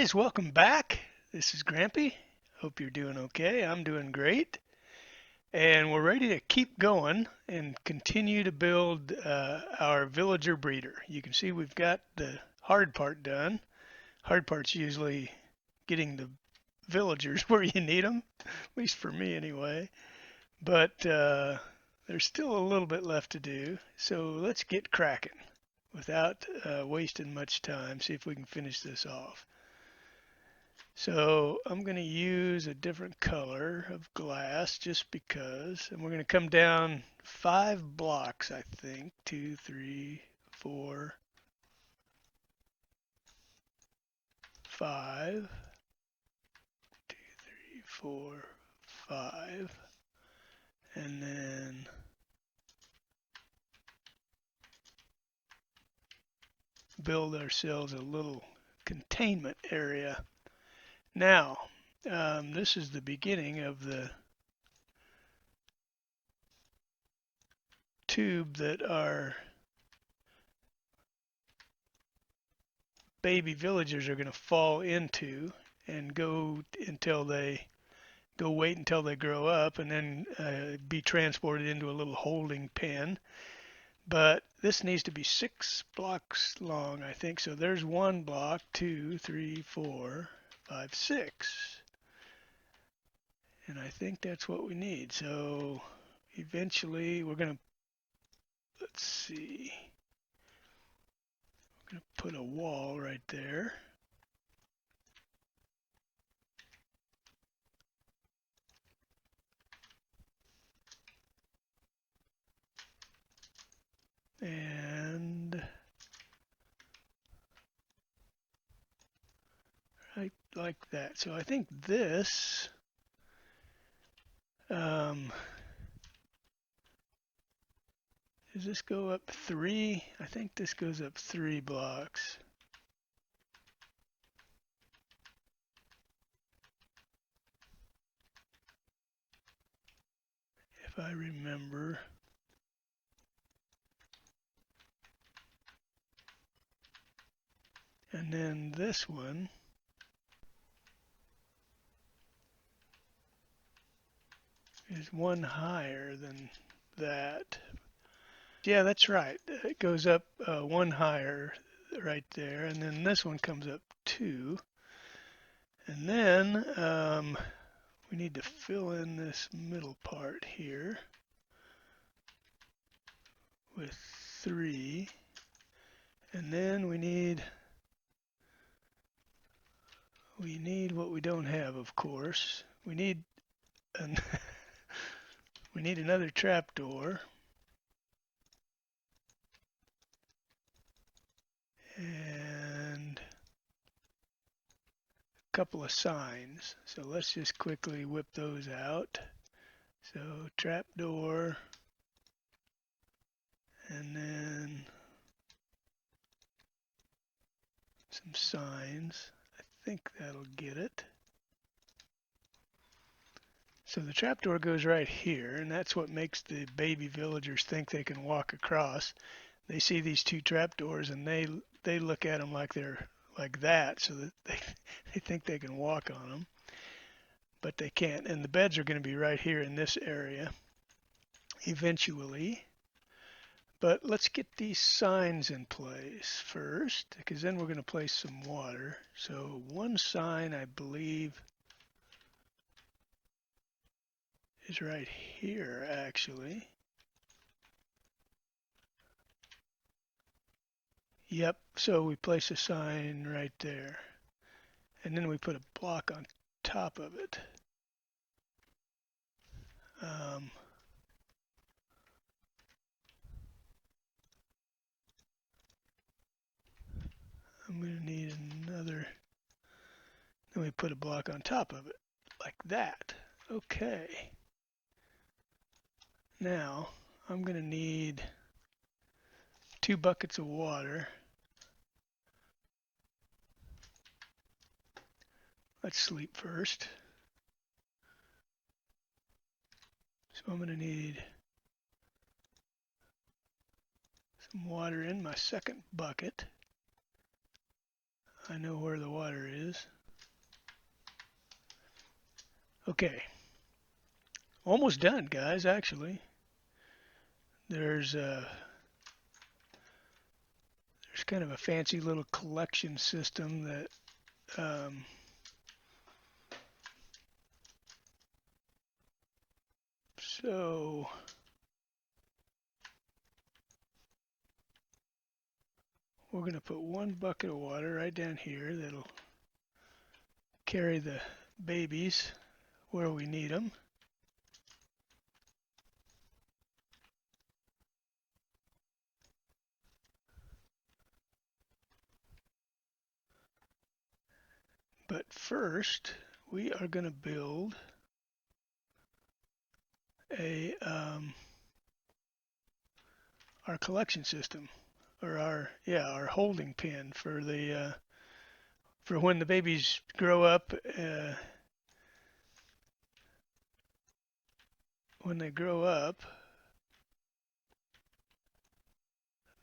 guys, welcome back. This is Grampy. Hope you're doing okay. I'm doing great. And we're ready to keep going and continue to build our villager breeder. You can see we've got the hard part done. Hard part's usually getting the villagers where you need them, at least for me anyway. But there's still a little bit left to do. So let's get cracking without wasting much time. See if we can finish this off. So I'm going to use a different color of glass just because, and we're going to come down 5 blocks, I think. 2, 3, 4, 5. 2, 3, 4, 5. And then build ourselves a little containment area. Now, this is the beginning of the tube that our baby villagers are going to fall into and wait until they grow up and then be transported into a little holding pen. But this needs to be 6 blocks long, I think. So there's 1 block, 2, 3, 4, 5, 6. And I think that's what we need. So eventually we're going to, let's see, we're going to put a wall right there. And right like that. So I think this does this go up 3? I think this goes up 3 blocks. If I remember. And then this one is 1 higher than that. Yeah, that's right. It goes up 1 higher right there, and then this one comes up 2. And then we need to fill in this middle part here with 3. And then we need what we don't have, of course. We need we need another trapdoor. And a couple of signs. So let's just quickly whip those out. So trapdoor, and then some signs. I think that'll get it. So the trapdoor goes right here, and that's what makes the baby villagers think they can walk across. They see these 2 trapdoors, and they look at them like they're like that, so that they think they can walk on them, but they can't. And the beds are going to be right here in this area eventually. But let's get these signs in place first, because then we're going to place some water. So 1 sign, I believe, is right here, actually. Yep, so we place a sign right there. And then we put a block on top of it. I'm going to need another. Then we put a block on top of it, like that. Okay. Now, I'm going to need 2 buckets of water. Let's sleep first. So I'm going to need some water in my second bucket. I know where the water is. Okay, almost done, guys, actually. There's there's kind of a fancy little collection system that so we're going to put one bucket of water right down here that'll carry the babies where we need them. But first, we are going to build a our collection system, or our holding pen for the for when the babies grow up. When they grow up,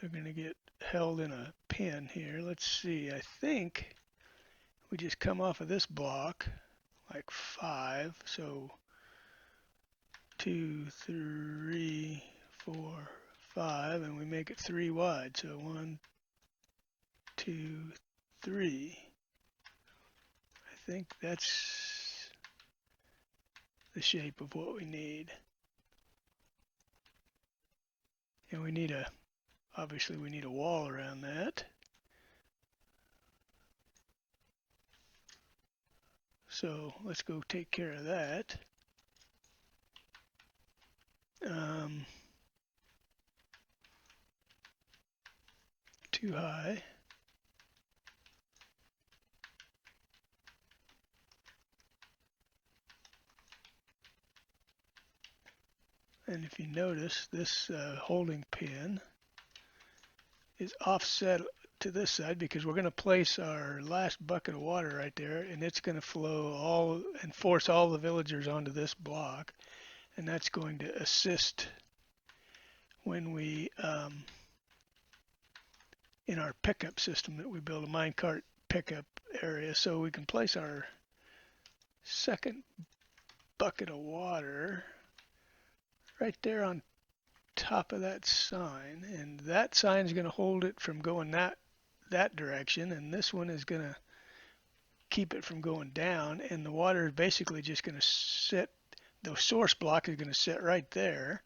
they're going to get held in a pen here. Let's see. I think we just come off of this block like 5. So 2, 3, 4, 5, and we make it 3 wide. So 1, 2, 3. I think that's the shape of what we need. And we need obviously we need a wall around that. So let's go take care of that. Too high. And if you notice, this holding pin is offset to this side because we're going to place our last bucket of water right there, and it's going to flow all and force all the villagers onto this block, and that's going to assist when we in our pickup system that we build a minecart pickup area, so we can place our second bucket of water right there on top of that sign, and that sign is going to hold it from going that direction, and this one is going to keep it from going down, and the water is basically just going to sit, the source block is going to sit right there,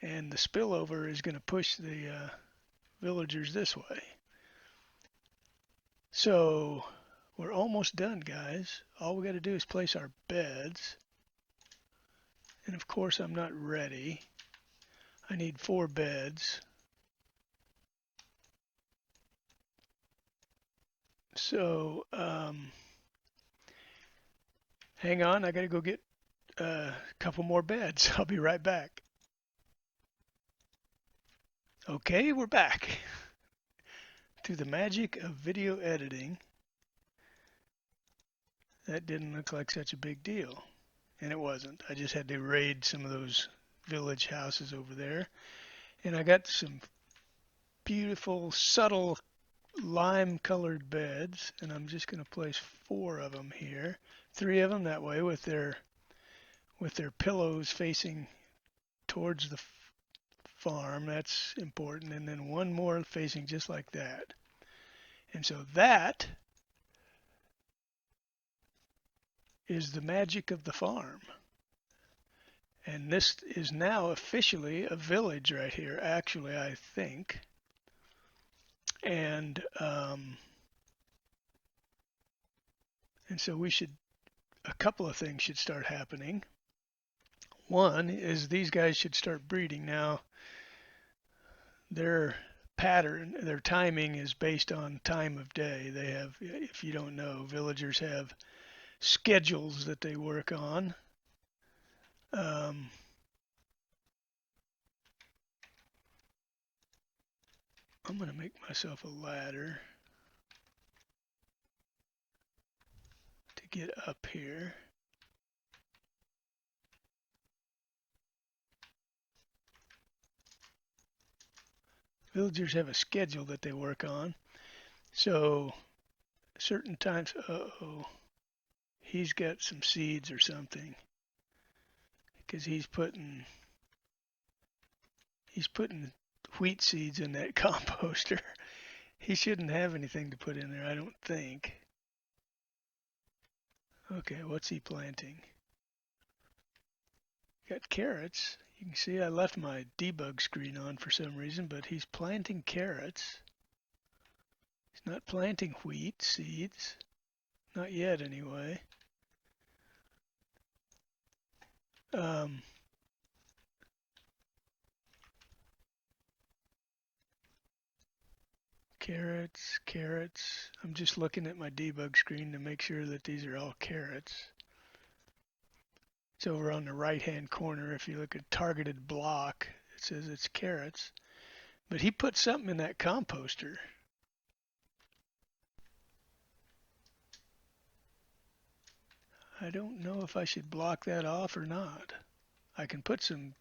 and the spillover is going to push the villagers this way. So we're almost done, guys. All we got to do is place our beds, and of course I'm not ready. I need 4 beds. So hang on, I got to go get a couple more beds. I'll be right back. Okay, we're back. Through the magic of video editing, that didn't look like such a big deal. And it wasn't. I just had to raid some of those village houses over there. And I got some beautiful, subtle lime-colored beds. And I'm just going to place 4 of them here. 3 of them that way with their pillows facing towards the farm. That's important. And then 1 more facing just like that. And so that is the magic of the farm. And this is now officially a village right here, actually, I think. And so a couple of things should start happening. One is these guys should start breeding. Now, their pattern, their timing is based on time of day. They have, if you don't know, villagers have schedules that they work on. I'm going to make myself a ladder to get up here. Villagers have a schedule that they work on. So certain times, he's got some seeds or something, because he's putting wheat seeds in that composter. He shouldn't have anything to put in there, I don't think. Okay, what's he planting? Got carrots. You can see I left my debug screen on for some reason, but he's planting carrots. He's not planting wheat seeds. Not yet, anyway. Carrots, carrots. I'm just looking at my debug screen to make sure that these are all carrots. It's over on the right-hand corner. If you look at targeted block, it says it's carrots. But he put something in that composter. I don't know if I should block that off or not. I can put some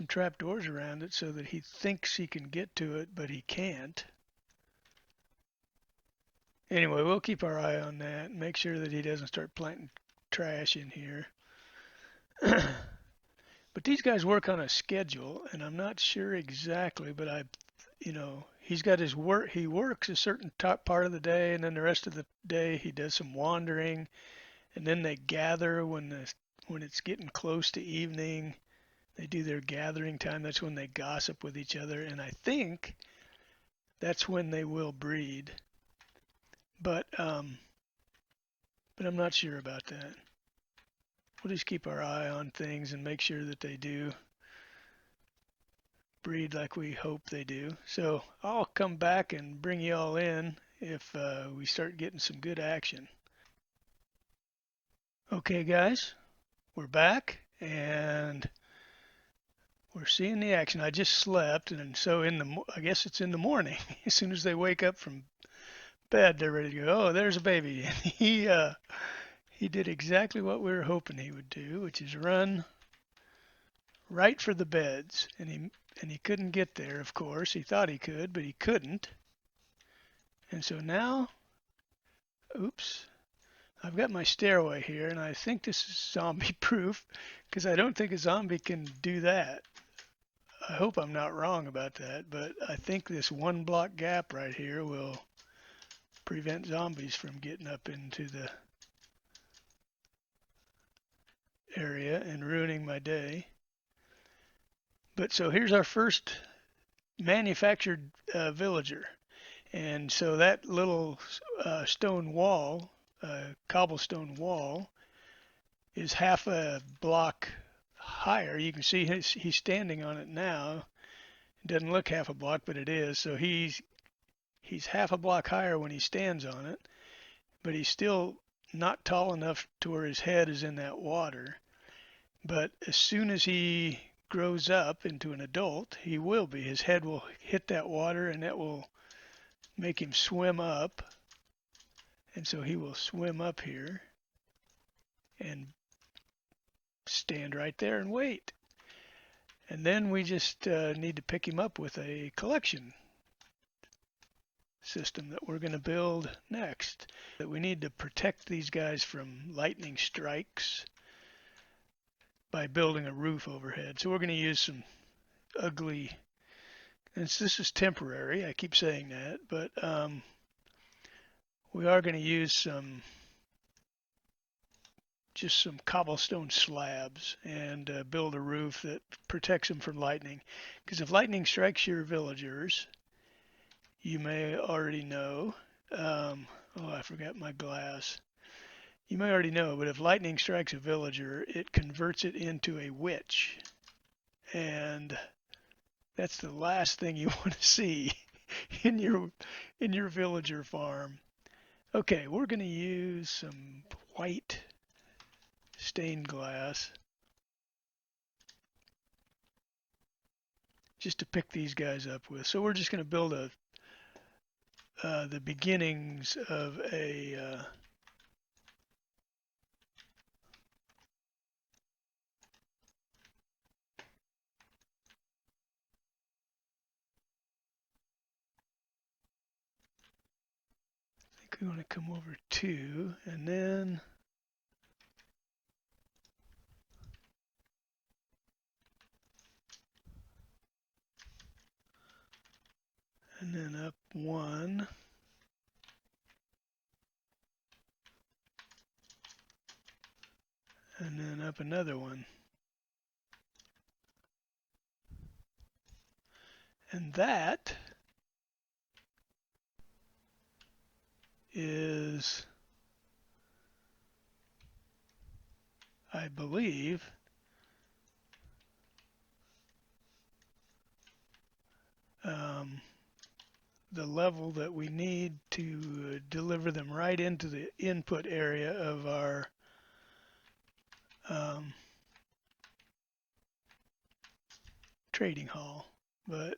trapdoors around it so that he thinks he can get to it, but he can't. Anyway, we'll keep our eye on that and make sure that he doesn't start planting trash in here. But these guys work on a schedule, and I'm not sure exactly, but he's got his work. He works a certain top part of the day, and then the rest of the day he does some wandering, and then they gather when it's getting close to evening. They do their gathering time. That's when they gossip with each other, and I think that's when they will breed. But I'm not sure about that. We'll just keep our eye on things and make sure that they do breed like we hope they do. So I'll come back and bring you all in if we start getting some good action. Okay, guys, we're back and we're seeing the action. I just slept, and so I guess it's in the morning. As soon as they wake up from bed, they're ready to go. Oh, there's a baby. And he did exactly what we were hoping he would do, which is run right for the beds. And he couldn't get there, of course. He thought he could, but he couldn't. And so now, oops, I've got my stairway here, and I think this is zombie proof because I don't think a zombie can do that. I hope I'm not wrong about that, but I think this one block gap right here will prevent zombies from getting up into the area and ruining my day. But so here's our first manufactured villager. And so that little stone wall, cobblestone wall, is half a block higher. You can see he's standing on it now. It doesn't look half a block, but it is. So he's half a block higher when he stands on it, but he's still not tall enough to where his head is in that water. But as soon as he grows up into an adult, he will be. His head will hit that water, and that will make him swim up. And so he will swim up here and stand right there and wait. And then we just need to pick him up with a collection system that we're going to build next. That we need to protect these guys from lightning strikes by building a roof overhead. So we're going to use some ugly, and this is temporary, I keep saying that, but we are going to use just some cobblestone slabs and build a roof that protects them from lightning. Because if lightning strikes your villagers, you may already know, oh, I forgot my glass. You may already know, but if lightning strikes a villager, it converts it into a witch. And that's the last thing you want to see in your villager farm. Okay, we're going to use some white stained glass just to pick these guys up with. So we're just going to build the beginnings of a going to come over 2, and then up 1, and then up another one. And that is, I believe, the level that we need to deliver them right into the input area of our trading hall. But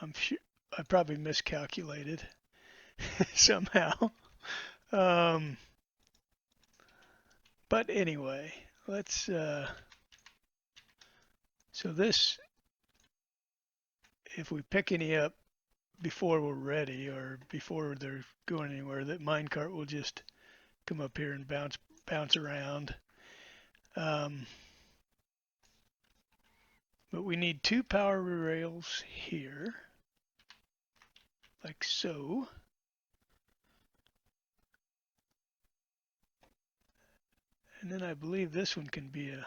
I'm sure I probably miscalculated somehow. But anyway, let's, so this, if we pick any up before we're ready or before they're going anywhere, that minecart will just come up here and bounce around. But we need 2 power rails here, like so. And then I believe this one can be a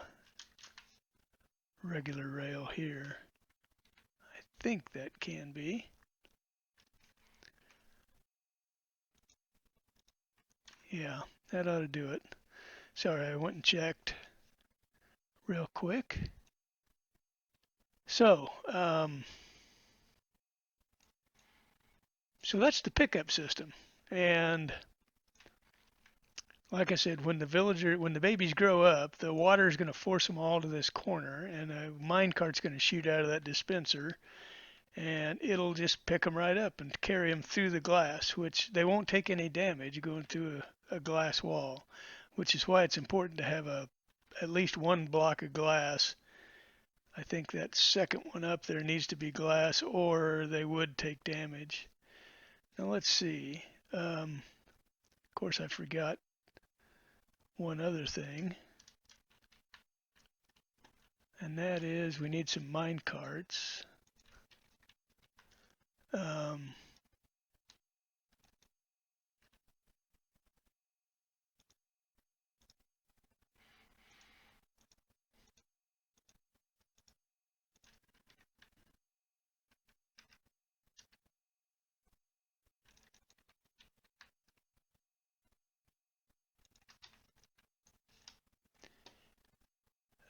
regular rail here. I think that can be. Yeah, that ought to do it. Sorry, I went and checked real quick. So, so that's the pickup system. And like I said, when the babies grow up, the water is going to force them all to this corner, and a minecart's going to shoot out of that dispenser, and it'll just pick them right up and carry them through the glass, which they won't take any damage going through a glass wall, which is why it's important to have at least 1 block of glass. I think that second one up there needs to be glass, or they would take damage. Now let's see. Of course, I forgot one other thing, and that is we need some mine carts.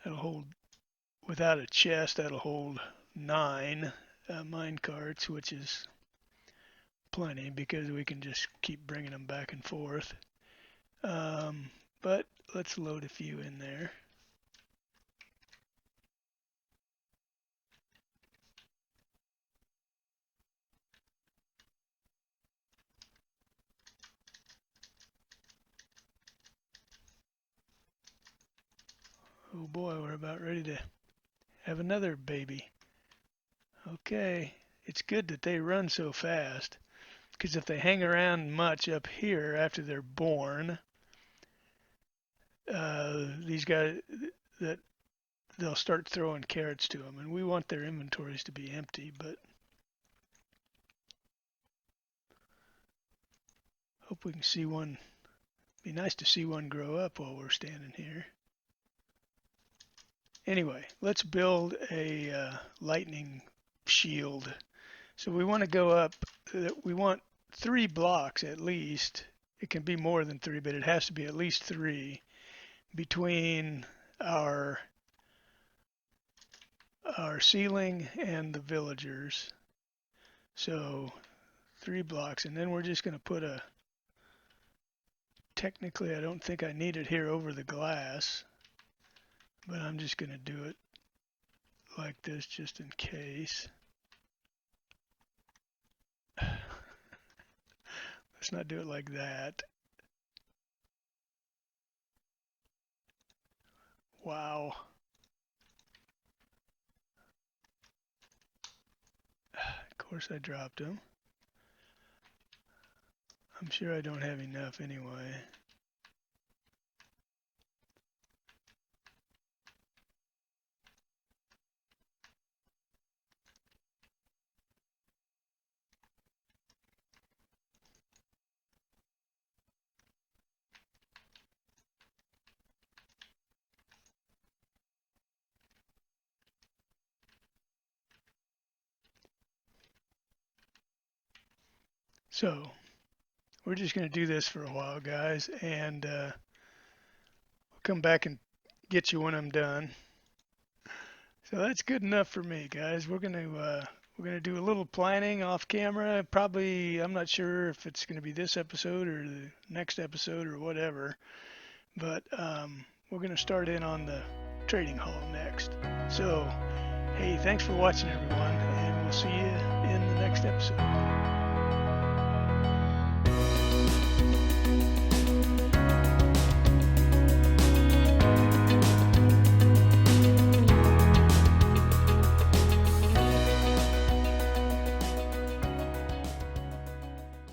That'll hold, without a chest, that'll hold 9 mine carts, which is plenty because we can just keep bringing them back and forth. But let's load a few in there. Oh boy, we're about ready to have another baby. Okay, it's good that they run so fast, because if they hang around much up here after they're born, these guys, that they'll start throwing carrots to them, and we want their inventories to be empty, but hope we can see one. Be nice to see one grow up while we're standing here. Anyway, let's build a lightning shield. So we want to go up, we want 3 blocks at least. It can be more than 3, but it has to be at least 3 between our ceiling and the villagers. So 3 blocks, and then we're just going to put a, technically I don't think I need it here over the glass, but I'm just going to do it like this just in case. Let's not do it like that. Wow. Of course I dropped him. I'm sure I don't have enough anyway. So we're just going to do this for a while, guys, and I'll come back and get you when I'm done. So that's good enough for me, guys. We're gonna do a little planning off camera. Probably, I'm not sure if it's gonna be this episode or the next episode or whatever, but we're gonna start in on the trading hall next. So, hey, thanks for watching, everyone, and we'll see you in the next episode.